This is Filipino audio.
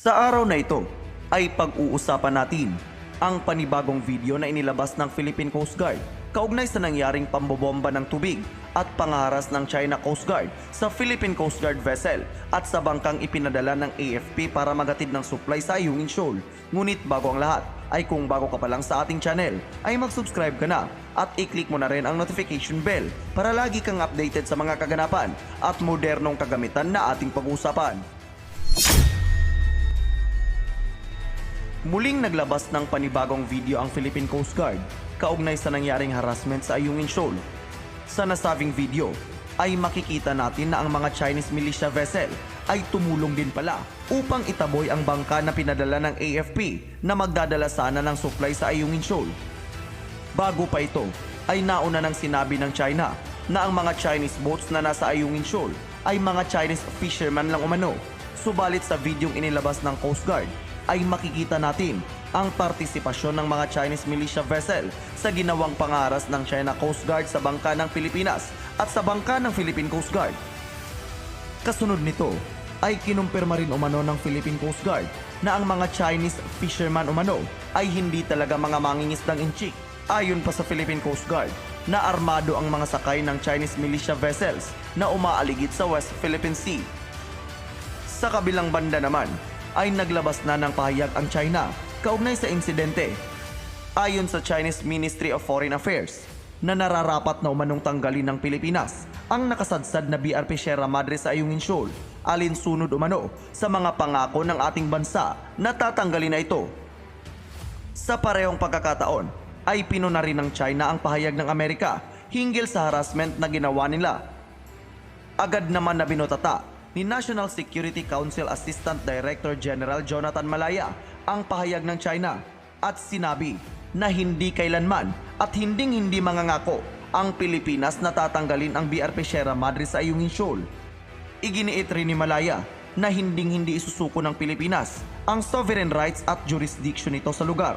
Sa araw na ito ay pag-uusapan natin ang panibagong video na inilabas ng Philippine Coast Guard kaugnay sa nangyaring pambobomba ng tubig at pangaharas ng China Coast Guard sa Philippine Coast Guard vessel at sa bangkang ipinadala ng AFP para maghatid ng supply sa Ayungin Shoal. Ngunit bago ang lahat ay kung bago ka pa lang sa ating channel ay mag-subscribe ka na at i-click mo na rin ang notification bell para lagi kang updated sa mga kaganapan at modernong kagamitan na ating pag-uusapan. Muling naglabas ng panibagong video ang Philippine Coast Guard kaugnay sa nangyaring harassment sa Ayungin Shoal. Sa nasabing video ay makikita natin na ang mga Chinese militia vessel ay tumulong din pala upang itaboy ang bangka na pinadala ng AFP na magdadala sana ng supply sa Ayungin Shoal. Bago pa ito ay nauna nang sinabi ng China na ang mga Chinese boats na nasa Ayungin Shoal ay mga Chinese fishermen lang umano. Subalit sa videong inilabas ng Coast Guard ay makikita natin ang partisipasyon ng mga Chinese militia vessel sa ginawang pangaras ng China Coast Guard sa bangka ng Pilipinas at sa bangka ng Philippine Coast Guard. Kasunod nito ay kinumpirma rin umano ng Philippine Coast Guard na ang mga Chinese fisherman umano ay hindi talaga mga mangingisdang inchik. Ayon pa sa Philippine Coast Guard na armado ang mga sakay ng Chinese militia vessels na umaaligid sa West Philippine Sea. Sa kabilang banda naman ay naglabas na ng pahayag ang China kaugnay sa insidente. Ayon sa Chinese Ministry of Foreign Affairs na nararapat na umanong tanggalin ng Pilipinas ang nakasadsad na BRP Sierra Madre sa Ayungin Shoal, alinsunod umano sa mga pangako ng ating bansa na tatanggalin na ito. Sa parehong pagkakataon ay pinuna rin ng China ang pahayag ng Amerika hinggil sa harassment na ginawa nila. Agad naman na binutata ni National Security Council Assistant Director General Jonathan Malaya ang pahayag ng China at sinabi na hindi kailanman at hindi mangangako ang Pilipinas na tatanggalin ang BRP Sierra Madre sa Ayungin Shoal. Iginiit rin ni Malaya na hindi isusuko ng Pilipinas ang sovereign rights at jurisdiction nito sa lugar.